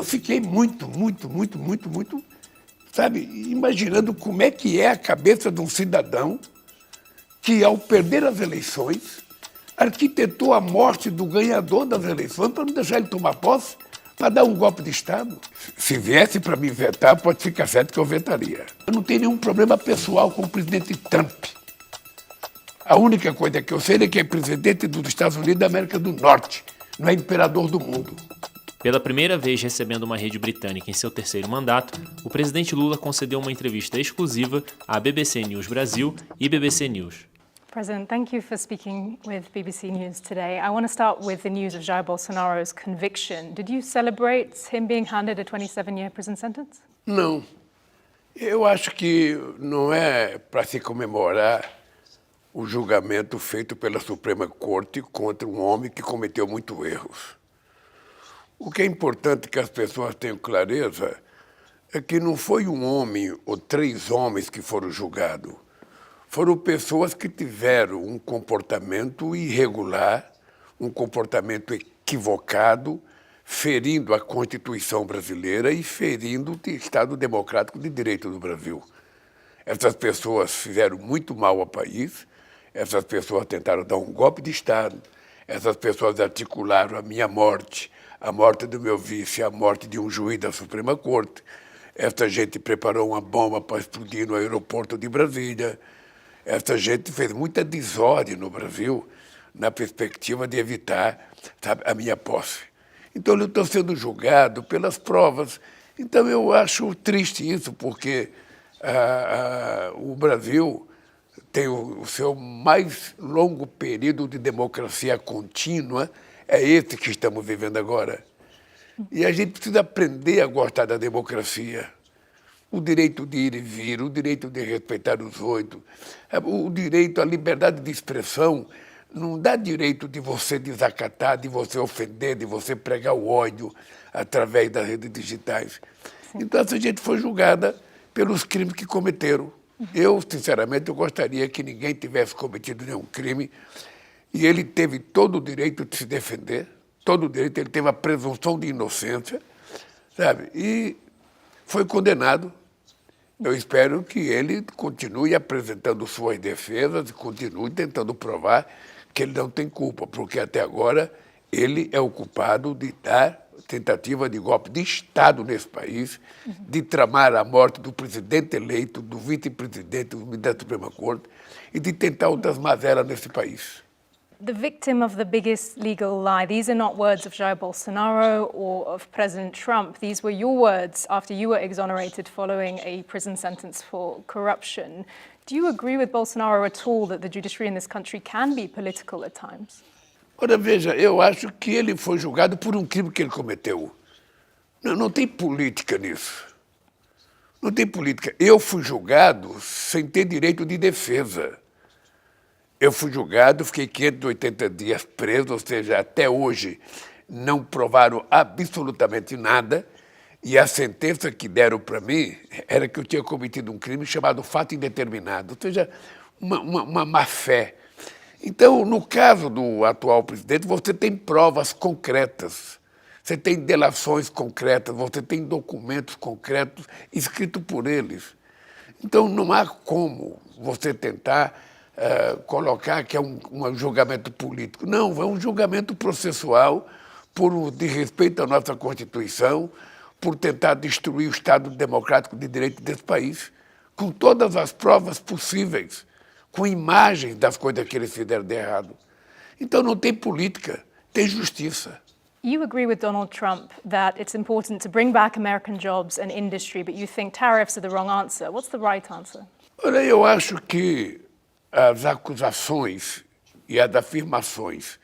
fiquei muito, sabe, imaginando como é que é a cabeça de um cidadão que, ao perder as eleições, arquitetou a morte do ganhador das eleições para não deixar ele tomar posse, para dar um golpe de Estado. Se viesse para me vetar, pode ficar certo que eu vetaria. Eu não tenho nenhum problema pessoal com o presidente Trump. A única coisa que eu sei é que é presidente dos Estados Unidos da América do Norte, não é imperador do mundo. Pela primeira vez recebendo uma rede britânica em seu terceiro mandato, o presidente Lula concedeu uma entrevista exclusiva à BBC News Brasil e BBC News. President, thank you for speaking with BBC News today. I want to start with the news of Jair Bolsonaro's conviction. Did you celebrate him being handed a 27-year prison sentence? Não. Eu acho que não é para se comemorar o julgamento feito pela Suprema Corte contra um homem que cometeu muitos erros. O que é importante que as pessoas tenham clareza é que não foi um homem ou 3 homens que foram julgados. Foram pessoas que tiveram um comportamento irregular, um comportamento equivocado, ferindo a Constituição brasileira e ferindo o Estado Democrático de Direito do Brasil. Essas pessoas fizeram muito mal ao país, essas pessoas tentaram dar um golpe de Estado, essas pessoas articularam a minha morte, a morte do meu vice, a morte de um juiz da Suprema Corte. Essa gente preparou uma bomba para explodir no aeroporto de Brasília. Essa gente fez muita desordem no Brasil na perspectiva de evitar, sabe, a minha posse. Então, eu estou sendo julgado pelas provas. Então, eu acho triste isso, porque o Brasil tem o seu mais longo período de democracia contínua, é esse que estamos vivendo agora. E a gente precisa aprender a gostar da democracia. O direito de ir e vir, o direito de respeitar os outros, o direito à liberdade de expressão não dá direito de você desacatar, de você ofender, de você pregar o ódio através das redes digitais. Sim. Então, essa gente foi julgada pelos crimes que cometeram. Eu, sinceramente, eu gostaria que ninguém tivesse cometido nenhum crime e ele teve todo o direito de se defender, todo o direito, ele teve a presunção de inocência, sabe? E foi condenado. Eu espero que ele continue apresentando suas defesas e continue tentando provar que ele não tem culpa, porque até agora ele é o culpado de dar tentativa de golpe de Estado nesse país, de tramar a morte do presidente eleito, do vice-presidente da Suprema Corte e de tentar outras mazelas nesse país. The victim of the biggest legal lie. These are not words of Jair Bolsonaro or of President Trump. These were your words after you were exonerated following a prison sentence for corruption. Do you agree with Bolsonaro at all that the judiciary in this country can be political at times? Ora, veja, eu acho que ele foi julgado por um crime que ele cometeu. Não tem política nisso. Não tem política. Eu fui julgado sem ter direito de defesa. Eu fui julgado, fiquei 580 dias preso, ou seja, até hoje não provaram absolutamente nada, e a sentença que deram para mim era que eu tinha cometido um crime chamado fato indeterminado, ou seja, uma má-fé. Então, no caso do atual presidente, você tem provas concretas, você tem delações concretas, você tem documentos concretos escritos por eles. Então, não há como você tentar colocar que é um julgamento político. Não, é um julgamento processual por desrespeito à nossa Constituição, por tentar destruir o Estado Democrático de Direito desse país, com todas as provas possíveis, com imagens das coisas que eles fizeram de errado. Então não tem política, tem justiça. You agree with Donald Trump that it's important to bring back American jobs and industry, but you think tariffs are the wrong answer. What's the right answer? Olha, eu acho que as acusações e as afirmações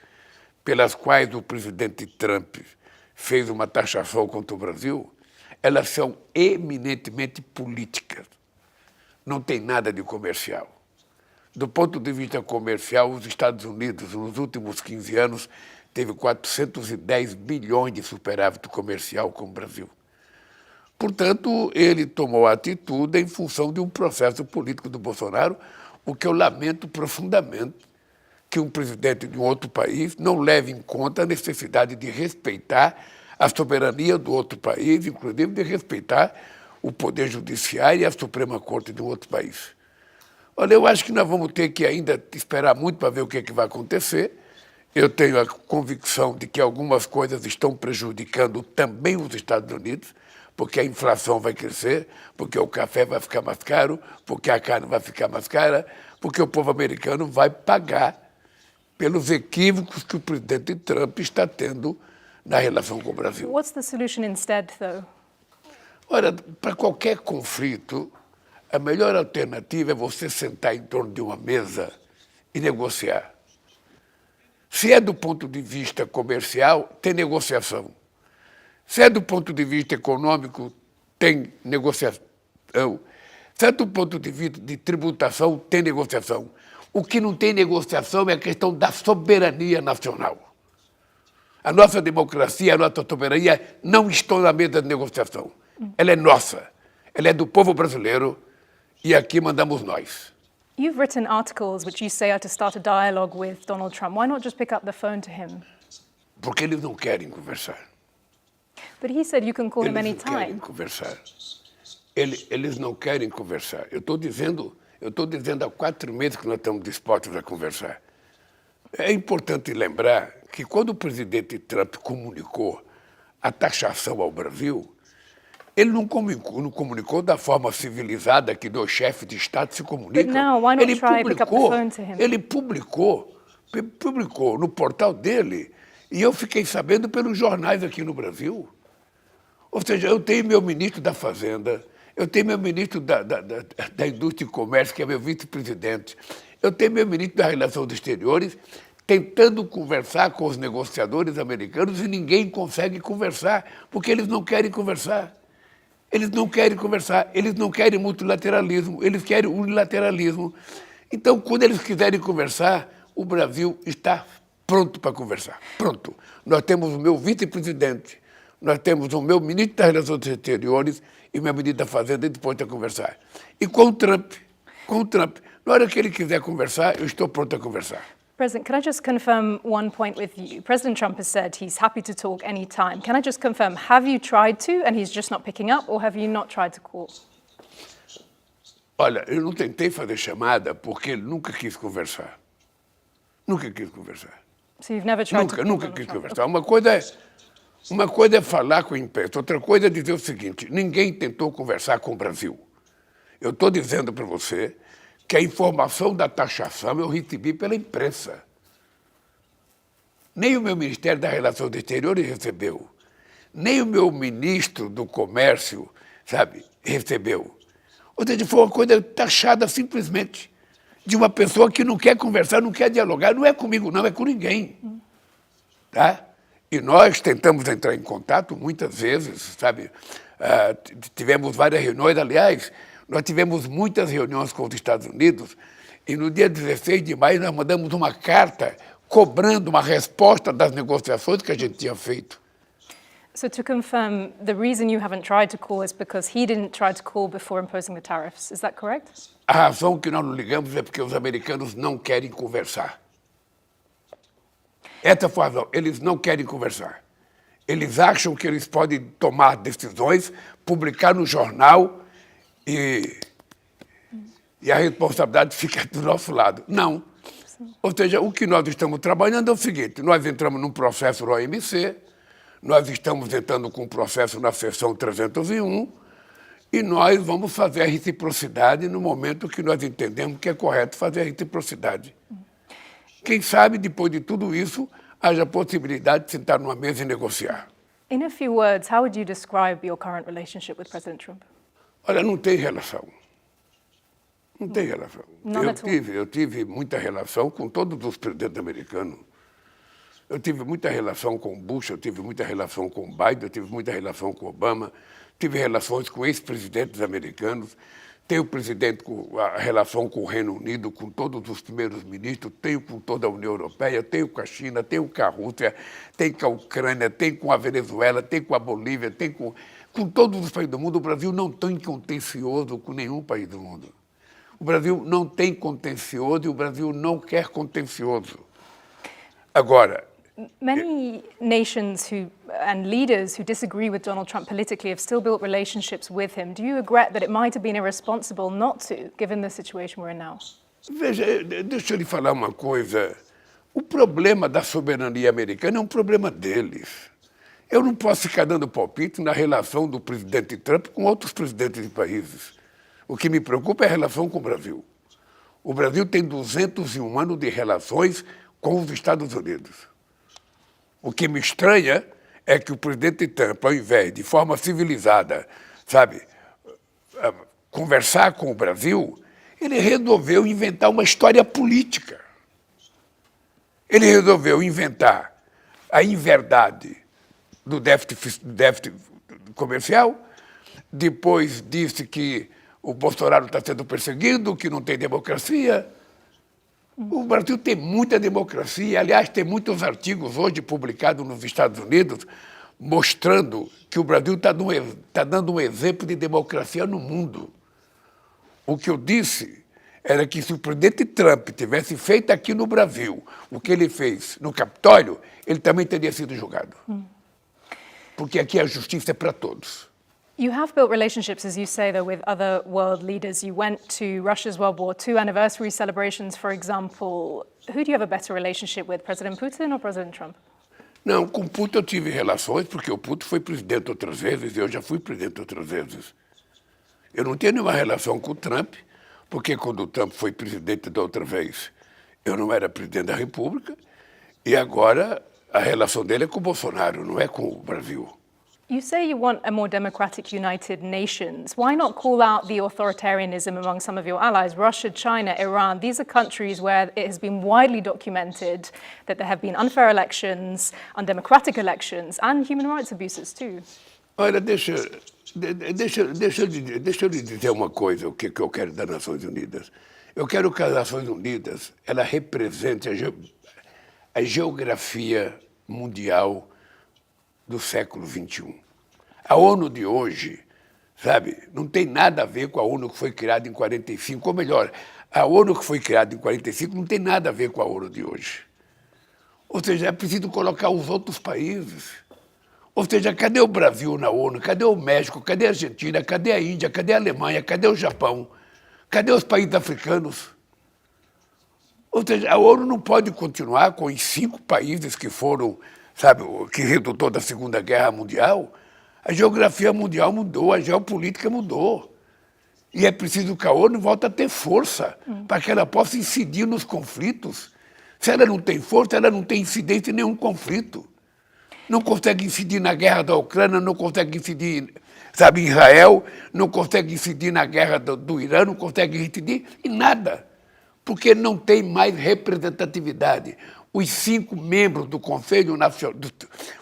pelas quais o presidente Trump fez uma taxação contra o Brasil, elas são eminentemente políticas. Não tem nada de comercial. Do ponto de vista comercial, os Estados Unidos, nos últimos 15 anos, teve 410 bilhões de superávit comercial com o Brasil. Portanto, ele tomou a atitude em função de um processo político do Bolsonaro, o que eu lamento profundamente, que um presidente de um outro país não leve em conta a necessidade de respeitar a soberania do outro país, inclusive de respeitar o Poder Judiciário e a Suprema Corte de um outro país. Olha, eu acho que nós vamos ter que ainda esperar muito para ver o que é que vai acontecer. Eu tenho a convicção de que algumas coisas estão prejudicando também os Estados Unidos, porque a inflação vai crescer, porque o café vai ficar mais caro, porque a carne vai ficar mais cara, porque o povo americano vai pagar pelos equívocos que o presidente Trump está tendo na relação com o Brasil. What's the solution instead, though? Ora, para qualquer conflito, a melhor alternativa é você sentar em torno de uma mesa e negociar. Se é do ponto de vista comercial, tem negociação. Se é do ponto de vista econômico, tem negociação. Se é do ponto de vista de tributação, tem negociação. O que não tem negociação é a questão da soberania nacional. A nossa democracia, a nossa soberania não estão na mesa de negociação. Ela é nossa, ela é do povo brasileiro e aqui mandamos nós. You've written articles which you say are to start a dialogue with Donald Trump. Why not just pick up the phone to him? Porque eles não querem conversar. But he said you can call him Eles não querem anytime. conversar. Eles não querem conversar. Eu estou dizendo há 4 meses que nós estamos dispostos a conversar. É importante lembrar que quando o presidente Trump comunicou a taxação ao Brasil, ele não comunicou da forma civilizada que dois chefes de Estado se comunicam. But now, why not try pick up the phone to him? Ele publicou no portal dele e eu fiquei sabendo pelos jornais aqui no Brasil. Ou seja, eu tenho meu ministro da Fazenda, eu tenho meu ministro da Indústria e Comércio, que é meu vice-presidente, eu tenho meu ministro das Relações Exteriores, tentando conversar com os negociadores americanos e ninguém consegue conversar, porque eles não querem conversar. Eles não querem conversar, eles não querem multilateralismo, eles querem unilateralismo. Então, quando eles quiserem conversar, o Brasil está pronto para conversar. Pronto. Nós temos o meu vice-presidente, nós temos o meu ministro das Relações Exteriores e o meu ministro da Fazenda disposto a conversar. E com o Trump, na hora que ele quiser conversar, eu estou pronto a conversar. President, can I just confirm one point with you? President Trump has said he's happy to talk anytime. Can I just confirm, have you tried to and he's just not picking up, or have you not tried to call? Olha, eu não tentei fazer chamada porque ele nunca quis conversar. Nunca quis conversar. So you've never tried to call Nunca Donald quis Trump? conversar. Uma coisa é falar com a imprensa, outra coisa é dizer o seguinte: ninguém tentou conversar com o Brasil. Eu estou dizendo para você que a informação da taxação eu recebi pela imprensa. Nem o meu Ministério das Relações Exteriores recebeu. Nem o meu ministro do Comércio, recebeu. Ou seja, foi uma coisa taxada simplesmente de uma pessoa que não quer conversar, não quer dialogar. Não é comigo, não, é com ninguém. Tá? E nós tentamos entrar em contato muitas vezes, tivemos várias reuniões, aliás, nós tivemos muitas reuniões com os Estados Unidos e no dia 16 de maio nós mandamos uma carta cobrando uma resposta das negociações que a gente tinha feito. So to confirm, the reason you haven't tried to call is because he didn't try to call before imposing the tariffs. Is that correct? A razão que nós não ligamos é porque os americanos não querem conversar. Essa foi a razão. Eles não querem conversar. Eles acham que eles podem tomar decisões, publicar no jornal e a responsabilidade fica do nosso lado. Não. Ou seja, o que nós estamos trabalhando é o seguinte: nós entramos num processo no OMC, nós estamos entrando com um processo na seção 301 e nós vamos fazer a reciprocidade no momento que nós entendemos que é correto fazer a reciprocidade. Quem sabe, depois de tudo isso, haja possibilidade de sentar numa mesa e negociar. In a few words, how would you describe your current relationship with President Trump? Olha, não tem relação. Não tem relação. None at all. Eu tive muita relação com todos os presidentes americanos. Eu tive muita relação com Bush, eu tive muita relação com Biden, eu tive muita relação com Obama, tive relações com ex-presidentes americanos, tenho a relação com o Reino Unido, com todos os primeiros ministros, tenho com toda a União Europeia, tenho com a China, tenho com a Rússia, tenho com a Ucrânia, tenho com a Venezuela, tenho com a Bolívia, tenho com todos os países do mundo. O Brasil não tem contencioso com nenhum país do mundo. O Brasil não tem contencioso e o Brasil não quer contencioso. Agora, Many nations and leaders who disagree with Donald Trump politically have still built relationships with him. Do you regret that it might have been irresponsible not to, given the situation we're in now? Veja, deixa eu lhe falar uma coisa. O problema da soberania americana é um problema deles. Eu não posso ficar dando palpite na relação do presidente Trump com outros presidentes de países. O que me preocupa é a relação com o Brasil. O Brasil tem 201 anos de relações com os Estados Unidos. O que me estranha é que o presidente Trump, ao invés de forma civilizada, sabe, conversar com o Brasil, ele resolveu inventar uma história política. Ele resolveu inventar a inverdade do déficit comercial, depois disse que o Bolsonaro está sendo perseguido, que não tem democracia. O Brasil tem muita democracia, aliás, tem muitos artigos hoje publicados nos Estados Unidos mostrando que o Brasil está dando um exemplo de democracia no mundo. O que eu disse era que se o presidente Trump tivesse feito aqui no Brasil o que ele fez no Capitólio, ele também teria sido julgado. Porque aqui a justiça é para todos. You have built relationships, as you say, though, with other world leaders. You went to Russia's World War II anniversary celebrations, for example. Who do you have a better relationship with, President Putin or President Trump? Não, com o Putin eu tive relações, porque o Putin foi presidente outras vezes e eu já fui presidente outras vezes. Eu não tenho nenhuma relação com o Trump, porque quando o Trump foi presidente da outra vez, eu não era presidente da República, e agora a relação dele é com o Bolsonaro, não é com o Brasil. You say you want a more democratic United Nations. Why not call out the authoritarianism among some of your allies, Russia, China, Iran? These are countries where it has been widely documented that there have been unfair elections, undemocratic elections, and human rights abuses too. Olha, deixa eu lhe dizer uma coisa, o que eu quero das Nações Unidas. Eu quero que as Nações Unidas ela represente a geografia mundial do século XXI. A ONU de hoje, sabe, não tem nada a ver com a ONU que foi criada em 45, ou melhor, a ONU que foi criada em 45 não tem nada a ver com a ONU de hoje. Ou seja, é preciso colocar os outros países. Ou seja, cadê o Brasil na ONU? Cadê o México? Cadê a Argentina? Cadê a Índia? Cadê a Alemanha? Cadê o Japão? Cadê os países africanos? Ou seja, a ONU não pode continuar com os 5 países que foram, sabe, que resultou da Segunda Guerra Mundial. A geografia mundial mudou, a geopolítica mudou. E é preciso que a ONU volte a ter força para que ela possa incidir nos conflitos. Se ela não tem força, ela não tem incidência em nenhum conflito. Não consegue incidir na guerra da Ucrânia, não consegue incidir, sabe, em Israel, não consegue incidir na guerra do Irã, não consegue incidir em nada, porque não tem mais representatividade. Os 5 membros do Conselho Nacional,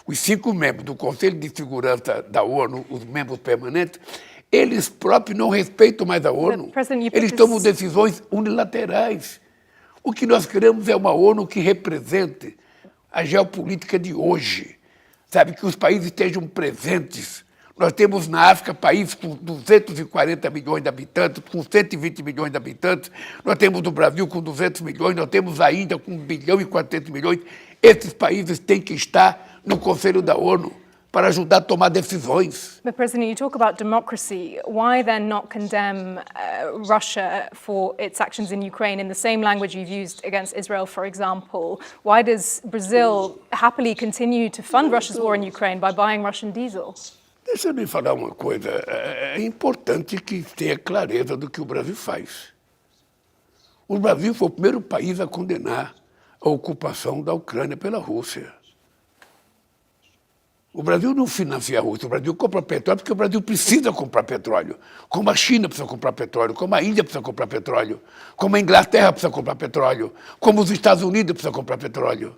os 5 membros do Conselho de Segurança da ONU, os membros permanentes, eles próprios não respeitam mais a ONU. Eles tomam decisões unilaterais. O que nós queremos é uma ONU que represente a geopolítica de hoje, sabe, que os países estejam presentes. Nós temos na África países com 240 milhões de habitantes, com 120 milhões de habitantes. Nós temos o Brasil com 200 milhões, nós temos a Índia com 1 bilhão e 400 milhões. Esses países têm que estar no Conselho da ONU para ajudar a tomar decisões. But President, you talk about democracy. Why then not condemn Russia for its actions in Ukraine in the same language you've used against Israel, for example? Why does Brazil happily continue to fund Russia's war in Ukraine by buying Russian diesel? Deixa eu lhe falar uma coisa. É importante que tenha clareza do que o Brasil faz. O Brasil foi o primeiro país a condenar a ocupação da Ucrânia pela Rússia. O Brasil não financia a Rússia, o Brasil compra petróleo porque o Brasil precisa comprar petróleo. Como a China precisa comprar petróleo, como a Índia precisa comprar petróleo, como a Inglaterra precisa comprar petróleo, como os Estados Unidos precisam comprar petróleo.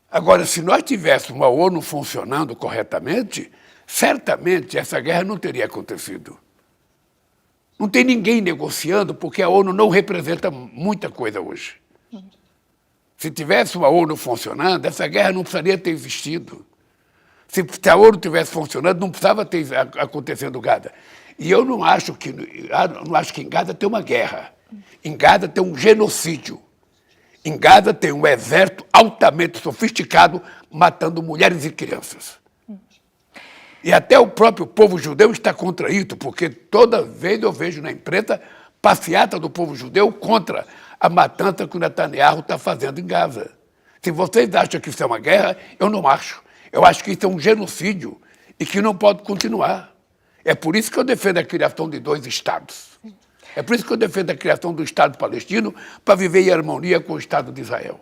Agora, se nós tivéssemos uma ONU funcionando corretamente, certamente essa guerra não teria acontecido. Não tem ninguém negociando porque a ONU não representa muita coisa hoje. Se tivesse uma ONU funcionando, essa guerra não precisaria ter existido. Se a ONU estivesse funcionando, não precisava ter acontecendo Gaza. E eu não acho que em Gaza tem uma guerra. Em Gaza tem um genocídio. Em Gaza tem um exército altamente sofisticado matando mulheres e crianças. E até o próprio povo judeu está contra isso, porque toda vez eu vejo na imprensa passeata do povo judeu contra a matança que o Netanyahu está fazendo em Gaza. Se vocês acham que isso é uma guerra, eu não acho. Eu acho que isso é um genocídio e que não pode continuar. É por isso que eu defendo a criação de 2 estados. É por isso que eu defendo a criação do Estado palestino para viver em harmonia com o Estado de Israel.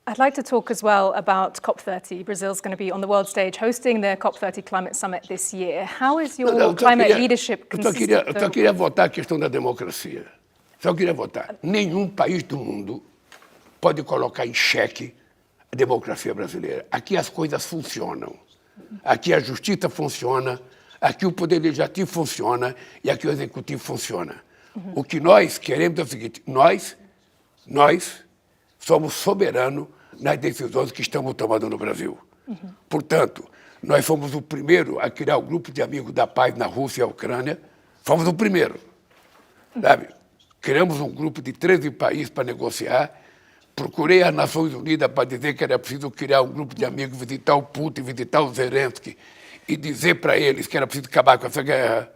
I'd like to talk as well about COP30. Brazil's going to be on the world stage hosting the COP30 Climate Summit this year. How is your climate leadership consistent? Eu só queria votar a questão da democracia. Só queria votar. Nenhum país do mundo pode colocar em xeque a democracia brasileira. Aqui as coisas funcionam. Aqui a justiça funciona, aqui o poder legislativo funciona e aqui o executivo funciona. O que nós queremos é o seguinte, nós somos soberanos nas decisões que estamos tomando no Brasil. Portanto, nós fomos o primeiro a criar o grupo de amigos da paz na Rússia e a Ucrânia. Fomos o primeiro. Sabe? Criamos um grupo de 13 países para negociar. Procurei as Nações Unidas para dizer que era preciso criar um grupo de amigos, visitar o Putin, visitar o Zelensky e dizer para eles que era preciso acabar com essa guerra.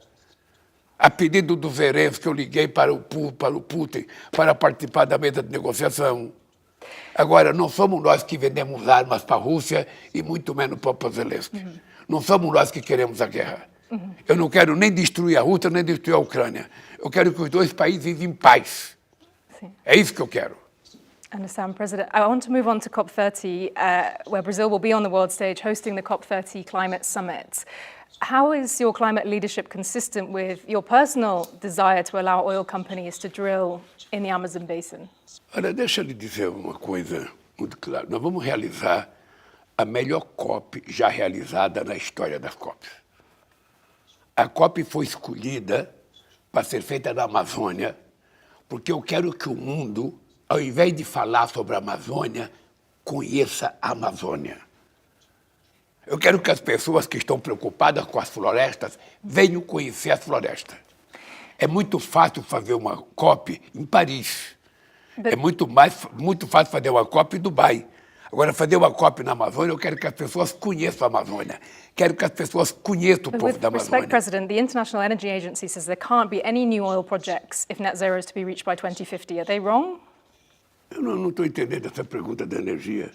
A pedido do Zelensky, eu liguei para o Putin para participar da mesa de negociação. Agora, não somos nós que vendemos armas para a Rússia e muito menos para o Zelensky. Não somos nós que queremos a guerra. Eu não quero nem destruir a Rússia, nem destruir a Ucrânia. Eu quero que os 2 países vivem em paz. Sim. É isso que eu quero. Understand, President. I want to move on to COP30, where Brazil will be on the world stage hosting the COP30 Climate Summit. How is your climate leadership consistent with your personal desire to allow oil companies to drill in the Amazon Basin? Olha, deixa eu lhe dizer uma coisa muito clara. Nós vamos realizar a melhor COP já realizada na história das COPs. A COP foi escolhida para ser feita na Amazônia, porque eu quero que o mundo, ao invés de falar sobre a Amazônia, conheça a Amazônia. Eu quero que as pessoas que estão preocupadas com as florestas venham conhecer as florestas. É muito fácil fazer uma COP em Paris. É muito fácil fazer uma COP em Dubai. Agora, fazer uma COP na Amazônia, eu quero que as pessoas conheçam a Amazônia. Quero que as pessoas conheçam o povo da Amazônia. With respect, President, the International Energy Agency says there can't be any new oil projects if net zero is to be reached by 2050. Are they wrong? Eu não estou entendendo essa pergunta da energia.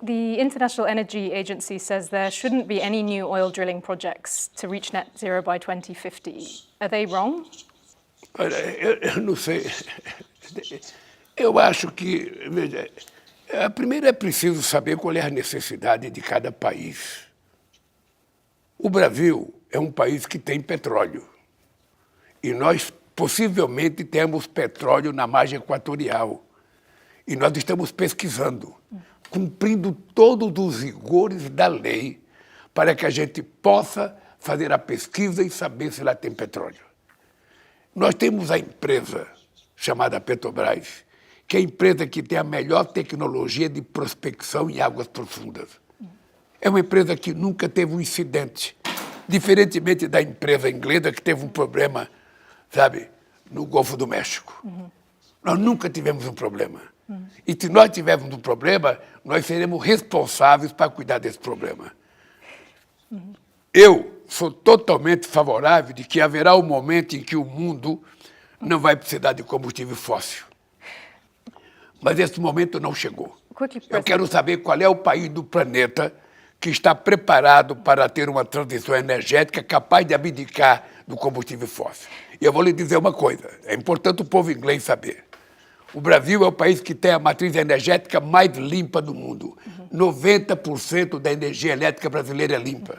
The International Energy Agency says there shouldn't be any new oil drilling projects to reach net zero by 2050. Are they wrong? Olha, eu não sei. Eu acho que, veja, primeiro é preciso saber qual é a necessidade de cada país. O Brasil é um país que tem petróleo. E nós possivelmente temos petróleo na margem equatorial. E nós estamos pesquisando, cumprindo todos os rigores da lei para que a gente possa fazer a pesquisa e saber se lá tem petróleo. Nós temos a empresa chamada Petrobras, que é a empresa que tem a melhor tecnologia de prospecção em águas profundas. É uma empresa que nunca teve um incidente, diferentemente da empresa inglesa que teve um problema, sabe, no Golfo do México. Nós nunca tivemos um problema. E se nós tivermos um problema, nós seremos responsáveis para cuidar desse problema. Eu sou totalmente favorável de que haverá um momento em que o mundo não vai precisar de combustível fóssil. Mas esse momento não chegou. Eu quero saber qual é o país do planeta que está preparado para ter uma transição energética capaz de abdicar do combustível fóssil. E eu vou lhe dizer uma coisa, é importante o povo inglês saber. O Brasil é o país que tem a matriz energética mais limpa do mundo. 90% da energia elétrica brasileira é limpa.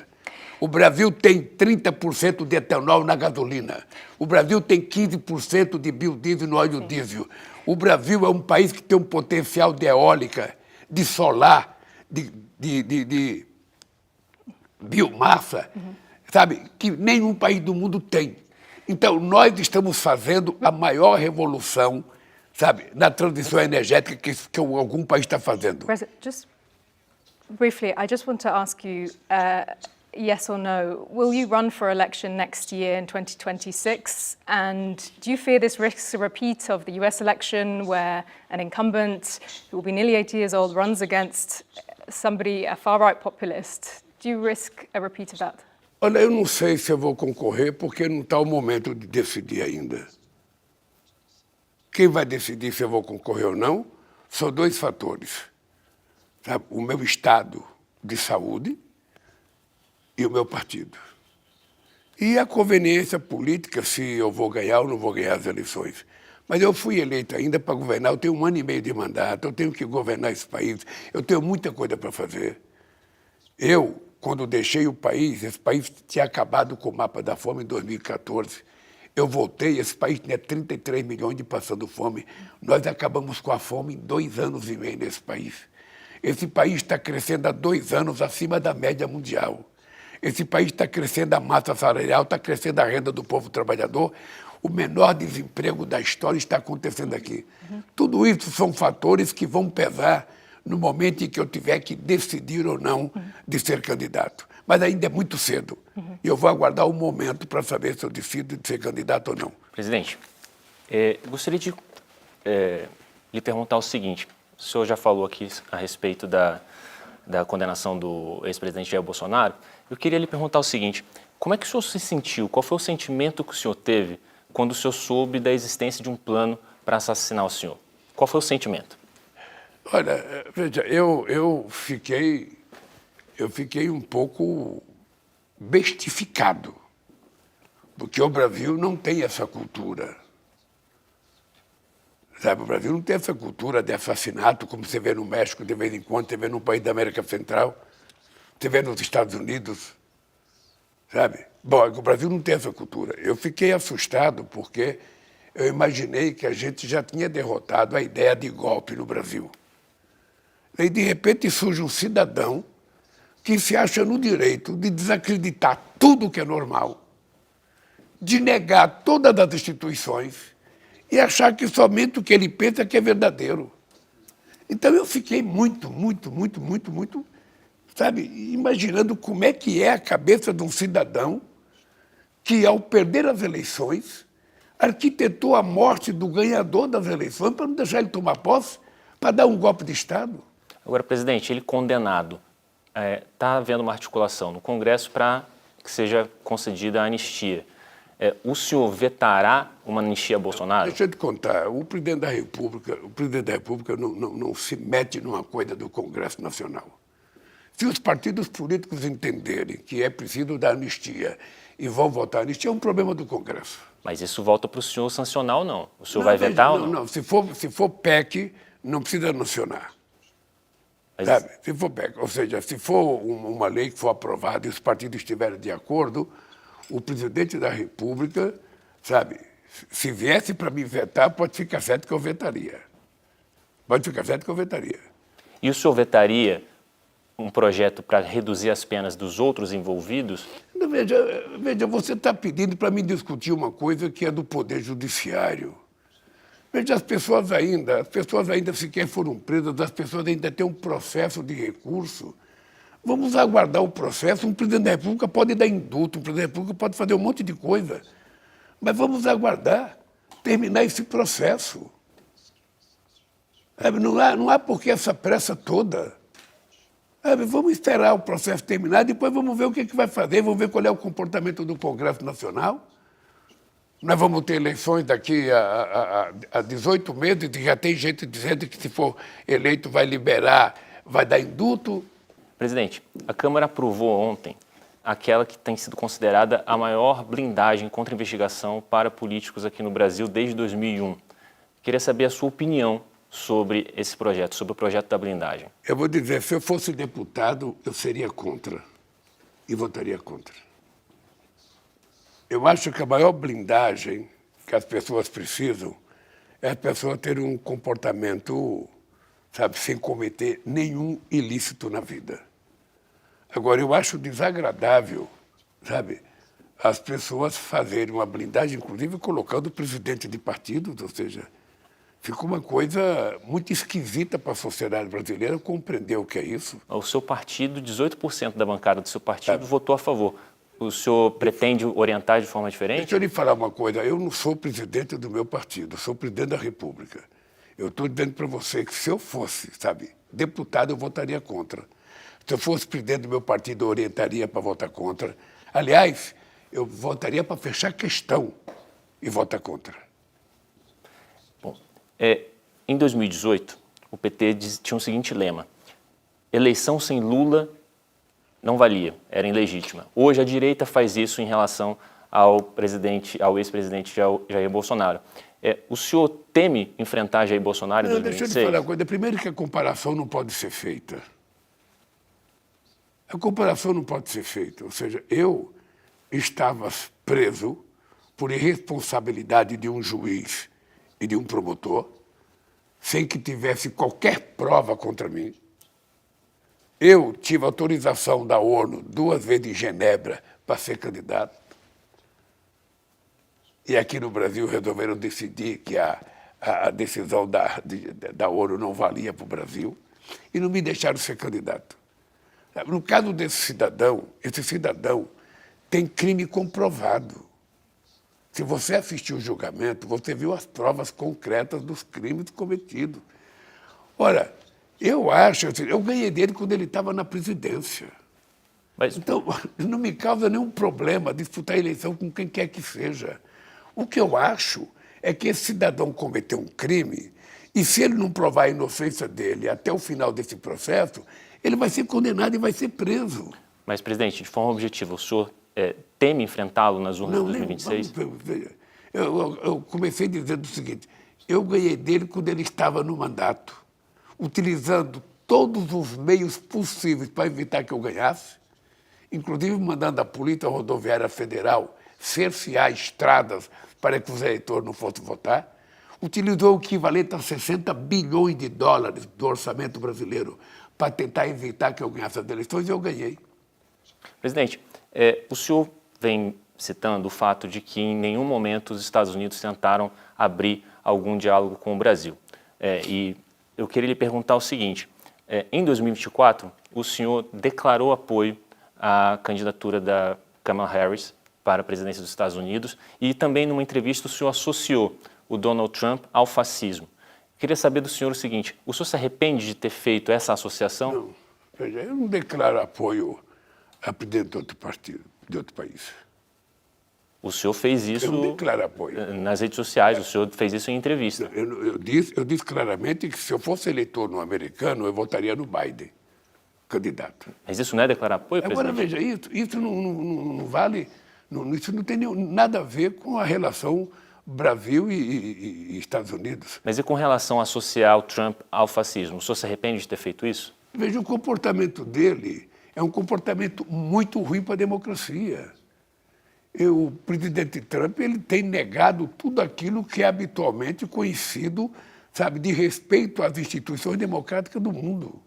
O Brasil tem 30% de etanol na gasolina. O Brasil tem 15% de biodiesel no óleo diesel. O Brasil é um país que tem um potencial de eólica, de solar, de biomassa, sabe, que nenhum país do mundo tem. Então, nós estamos fazendo a maior revolução, sabe, na transição energética que algum país está fazendo. President, just briefly, I just want to ask you, yes or no, will you run for election next year in 2026? And do you fear this risks a repeat of the US election where an incumbent who will be nearly 80 years old runs against somebody, a far-right populist? Do you risk a repeat of that? Olha, eu não sei se eu vou concorrer porque não está o momento de decidir ainda. Quem vai decidir se eu vou concorrer ou não são dois fatores. Sabe? O meu estado de saúde e o meu partido. E a conveniência política, se eu vou ganhar ou não vou ganhar as eleições. Mas eu fui eleito ainda para governar, eu tenho 1 ano e meio de mandato, eu tenho que governar esse país, eu tenho muita coisa para fazer. Eu, quando deixei o país, esse país tinha acabado com o mapa da fome em 2014. Eu voltei, esse país tinha 33 milhões de passando fome. Nós acabamos com a fome em 2 anos e meio nesse país. Esse país está crescendo há 2 anos acima da média mundial. Esse país está crescendo a massa salarial, está crescendo a renda do povo trabalhador. O menor desemprego da história está acontecendo aqui. Tudo isso são fatores que vão pesar no momento em que eu tiver que decidir ou não de ser candidato. Mas ainda é muito cedo. E eu vou aguardar o momento para saber se eu decido de ser candidato ou não. Presidente, gostaria de lhe perguntar o seguinte. O senhor já falou aqui a respeito da condenação do ex-presidente Jair Bolsonaro. Eu queria lhe perguntar o seguinte. Como é que o senhor se sentiu? Qual foi o sentimento que o senhor teve quando o senhor soube da existência de um plano para assassinar o senhor? Qual foi o sentimento? Olha, veja, eu fiquei um pouco bestificado, porque o Brasil não tem essa cultura. Sabe, o Brasil não tem essa cultura de assassinato, como você vê no México de vez em quando, você vê num país da América Central, você vê nos Estados Unidos, sabe? Bom, o Brasil não tem essa cultura. Eu fiquei assustado porque eu imaginei que a gente já tinha derrotado a ideia de golpe no Brasil. E, de repente, surge um cidadão que se acha no direito de desacreditar tudo que é normal, de negar todas as instituições e achar que somente o que ele pensa que é verdadeiro. Então, eu fiquei muito, sabe, imaginando como é que é a cabeça de um cidadão que, ao perder as eleições, arquitetou a morte do ganhador das eleições para não deixar ele tomar posse, para dar um golpe de Estado. Agora, presidente, ele condenado, está havendo uma articulação no Congresso para que seja concedida a anistia. O senhor vetará uma anistia a Bolsonaro? Deixa eu te contar, o presidente da República não se mete numa coisa do Congresso Nacional. Se os partidos políticos entenderem que é preciso dar anistia e vão votar anistia, é um problema do Congresso. Mas isso volta para o senhor sancionar ou não? O senhor vai vetar ou não? Não, se for PEC, não precisa sancionar. Sabe? Se for PEC, ou seja, se for uma lei que for aprovada e os partidos estiverem de acordo, o presidente da República, sabe, se viesse para me vetar, pode ficar certo que eu vetaria. Pode ficar certo que eu vetaria. E o senhor vetaria um projeto para reduzir as penas dos outros envolvidos? Veja, você está pedindo para me discutir uma coisa que é do Poder Judiciário. Veja, as pessoas ainda sequer foram presas, as pessoas ainda têm um processo de recurso. Vamos aguardar o processo. Um presidente da República pode dar indulto, um presidente da República pode fazer um monte de coisa. Mas vamos aguardar, terminar esse processo. Não há por que essa pressa toda. Vamos esperar o processo terminar, depois vamos ver o que vai fazer, vamos ver qual é o comportamento do Congresso Nacional. Nós vamos ter eleições daqui a 18 meses e já tem gente dizendo que se for eleito vai liberar, vai dar indulto. Presidente, a Câmara aprovou ontem aquela que tem sido considerada a maior blindagem contra a investigação para políticos aqui no Brasil desde 2001. Queria saber a sua opinião sobre esse projeto, sobre o projeto da blindagem. Eu vou dizer, se eu fosse deputado, eu seria contra e votaria contra. Eu acho que a maior blindagem que as pessoas precisam é as pessoas terem um comportamento, sabe, sem cometer nenhum ilícito na vida. Agora, eu acho desagradável, sabe, as pessoas fazerem uma blindagem, inclusive colocando o presidente de partidos, ou seja, Ficou uma coisa muito esquisita para a sociedade brasileira compreender o que é isso. O seu partido, 18% da bancada do seu partido votou a favor. O senhor pretende orientar de forma diferente? Deixa eu lhe falar uma coisa. Eu não sou presidente do meu partido, eu sou presidente da República. Eu estou dizendo para você que se eu fosse, sabe, deputado, eu votaria contra. Se eu fosse presidente do meu partido, eu orientaria para votar contra. Aliás, eu votaria para fechar questão e votar contra. Bom, em 2018, o PT tinha o seguinte lema: eleição sem Lula não valia, era ilegítima. Hoje a direita faz isso em relação ao ex-presidente Jair Bolsonaro. O senhor teme enfrentar Jair Bolsonaro em 2026? Deixa eu te falar uma coisa. Primeiro que a comparação não pode ser feita. A comparação não pode ser feita. Ou seja, eu estava preso por irresponsabilidade de um juiz e de um promotor, sem que tivesse qualquer prova contra mim. Eu tive autorização da ONU 2 vezes em Genebra para ser candidato. E aqui no Brasil resolveram decidir que a decisão da ONU não valia para o Brasil e não me deixaram ser candidato. No caso desse cidadão, esse cidadão tem crime comprovado. Se você assistiu o julgamento, você viu as provas concretas dos crimes cometidos. Ora, eu acho, eu ganhei dele quando ele estava na presidência. Mas... Então, não me causa nenhum problema disputar a eleição com quem quer que seja. O que eu acho é que esse cidadão cometeu um crime e se ele não provar a inocência dele até o final desse processo, ele vai ser condenado e vai ser preso. Mas, presidente, de forma objetiva, o senhor teme enfrentá-lo nas urnas de 2026? Eu comecei dizendo o seguinte: eu ganhei dele quando ele estava no mandato, utilizando todos os meios possíveis para evitar que eu ganhasse, inclusive mandando a Polícia Rodoviária Federal cercear estradas para que os eleitores não fossem votar, utilizou o equivalente a 60 bilhões de dólares do orçamento brasileiro para tentar evitar que eu ganhasse as eleições, e eu ganhei. Presidente, o senhor vem citando o fato de que em nenhum momento os Estados Unidos tentaram abrir algum diálogo com o Brasil. E eu queria lhe perguntar o seguinte: em 2024, o senhor declarou apoio à candidatura da Kamala Harris para a presidência dos Estados Unidos e também numa entrevista o senhor associou o Donald Trump ao fascismo. Queria saber do senhor o seguinte: o senhor se arrepende de ter feito essa associação? Não, veja, eu não declaro apoio a presidente de outro partido, de outro país. O senhor fez isso Eu não declaro apoio. nas redes sociais, o senhor fez isso em entrevista. Eu disse claramente que se eu fosse eleitor no americano, eu votaria no Biden, candidato. Mas isso não é declarar apoio, Agora, presidente? veja, isso não vale, isso não tem nada a ver com a relação Brasil e Estados Unidos. Mas e com relação a associar o Trump ao fascismo? O senhor se arrepende de ter feito isso? Veja, o comportamento dele é um comportamento muito ruim para a democracia. O presidente Trump ele tem negado tudo aquilo que é habitualmente conhecido, sabe, de respeito às instituições democráticas do mundo.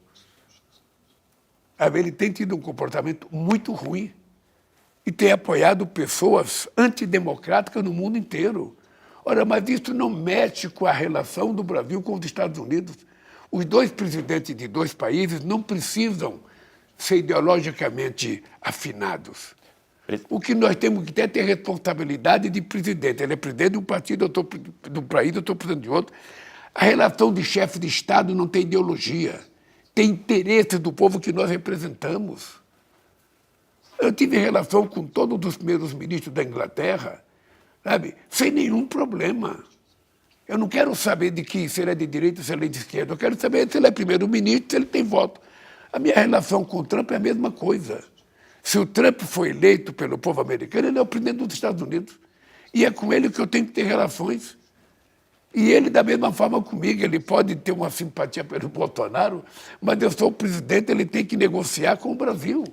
Ele tem tido um comportamento muito ruim e tem apoiado pessoas antidemocráticas no mundo inteiro. Ora, mas isso não mexe com a relação do Brasil com os Estados Unidos. Os dois presidentes de dois países não precisam ser ideologicamente afinados. O que nós temos que ter é ter responsabilidade de presidente. Ele é presidente de um partido, eu estou do país, eu estou presidente de outro. A relação de chefe de Estado não tem ideologia, tem interesse do povo que nós representamos. Eu tive relação com todos os primeiros ministros da Inglaterra, sabe, sem nenhum problema. Eu não quero saber de que se ele é de direita ou se ele é de esquerda. Eu quero saber se ele é primeiro-ministro, se ele tem voto. A minha relação com o Trump é a mesma coisa. Se o Trump foi eleito pelo povo americano, ele é o presidente dos Estados Unidos. E é com ele que eu tenho que ter relações. E ele, da mesma forma comigo, ele pode ter uma simpatia pelo Bolsonaro, mas eu sou o presidente, ele tem que negociar com o Brasil.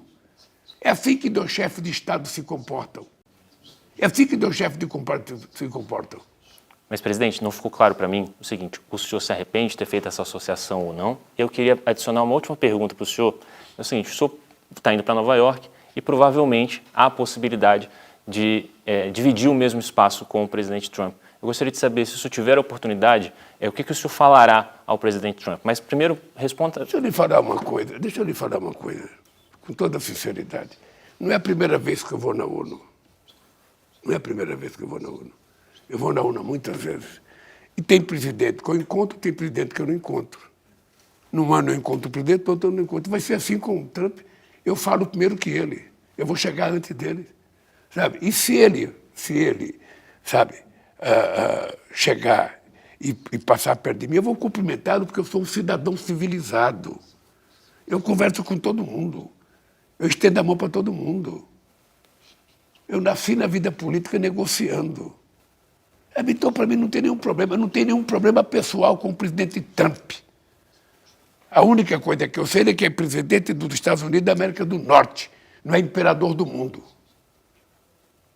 É assim que dois chefes de Estado se comportam. É assim que dois chefes de partido se comportam. Mas, presidente, não ficou claro para mim o seguinte: o senhor se arrepende de ter feito essa associação ou não? Eu queria adicionar uma última pergunta para o senhor. É o seguinte: o senhor está indo para Nova York e provavelmente há a possibilidade de dividir o mesmo espaço com o presidente Trump. Eu gostaria de saber, se o senhor tiver a oportunidade, o que o senhor falará ao presidente Trump. Mas primeiro, responda... Deixa eu lhe falar uma coisa, com toda sinceridade. Não é a primeira vez que eu vou na ONU. Não é a primeira vez que eu vou na ONU. Eu vou na ONU muitas vezes. E tem presidente que eu encontro, tem presidente que eu não encontro. Num ano eu encontro o presidente, no outro eu não encontro. Vai ser assim com o Trump. Eu falo primeiro que ele. Eu vou chegar antes dele. Sabe? E se ele sabe, chegar e passar perto de mim, eu vou cumprimentá-lo porque eu sou um cidadão civilizado. Eu converso com todo mundo. Eu estendo a mão para todo mundo. Eu nasci na vida política negociando. Então, para mim, não tem nenhum problema. Eu não tenho nenhum problema pessoal com o presidente Trump. A única coisa que eu sei é que é presidente dos Estados Unidos da América do Norte, não é imperador do mundo.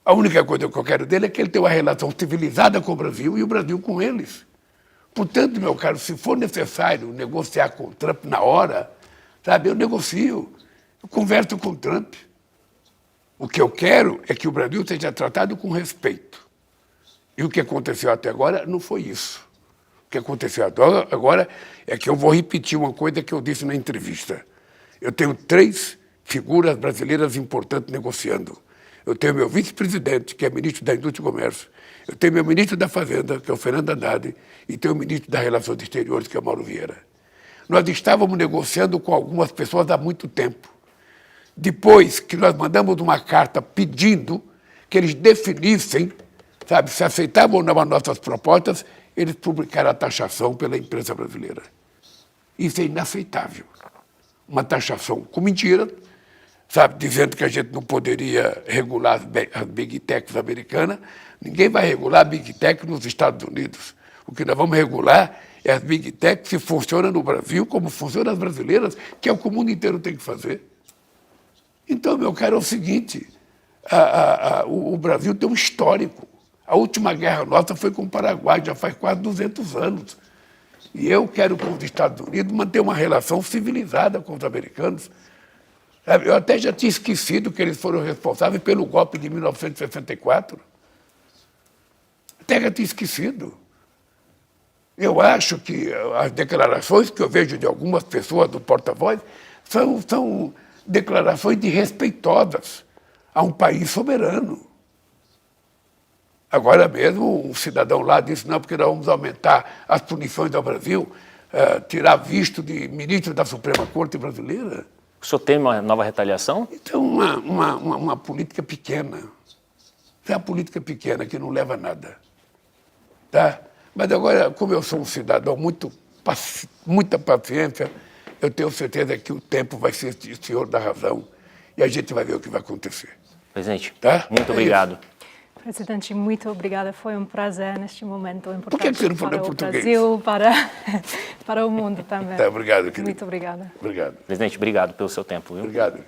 A única coisa que eu quero dele é que ele tenha uma relação civilizada com o Brasil e o Brasil com eles. Portanto, meu caro, se for necessário negociar com o Trump na hora, sabe, eu negocio, eu converso com o Trump. O que eu quero é que o Brasil seja tratado com respeito. E o que aconteceu até agora não foi isso. O que aconteceu agora é que eu vou repetir uma coisa que eu disse na entrevista. Eu tenho 3 figuras brasileiras importantes negociando. Eu tenho meu vice-presidente, que é ministro da Indústria e Comércio. Eu tenho meu ministro da Fazenda, que é o Fernando Haddad, e tenho o ministro das Relações Exteriores, que é o Mauro Vieira. Nós estávamos negociando com algumas pessoas há muito tempo. Depois que nós mandamos uma carta pedindo que eles definissem, sabe, se aceitavam ou não as nossas propostas, eles publicaram a taxação pela imprensa brasileira. Isso é inaceitável. Uma taxação com mentira, sabe, dizendo que a gente não poderia regular as Big Techs americanas. Ninguém vai regular a Big Tech nos Estados Unidos. O que nós vamos regular é as Big Techs se funcionam no Brasil como funcionam as brasileiras, que é o que o mundo inteiro tem que fazer. Então, meu caro, é o seguinte, o Brasil tem um histórico. A última guerra nossa foi com o Paraguai, já faz quase 200 anos. E eu quero, com os Estados Unidos, manter uma relação civilizada com os americanos. Eu até já tinha esquecido que eles foram responsáveis pelo golpe de 1964. Até já tinha esquecido. Eu acho que as declarações que eu vejo de algumas pessoas do porta-voz são declarações desrespeitosas a um país soberano. Agora mesmo, um cidadão lá disse, não, porque nós vamos aumentar as punições ao Brasil, tirar visto de ministro da Suprema Corte brasileira. O senhor teme uma nova retaliação? Então, uma política pequena. É uma política pequena que não leva a nada. Tá? Mas agora, como eu sou um cidadão muita paciência, eu tenho certeza que o tempo vai ser senhor da razão e a gente vai ver o que vai acontecer. Presidente, tá? Muito obrigado. Presidente, muito obrigada. Foi um prazer neste momento importante. Por que você não falou para português? o Brasil, para o mundo também. Tá, obrigado, querido. Muito obrigada. Obrigado. Presidente, obrigado pelo seu tempo. Viu? Obrigado.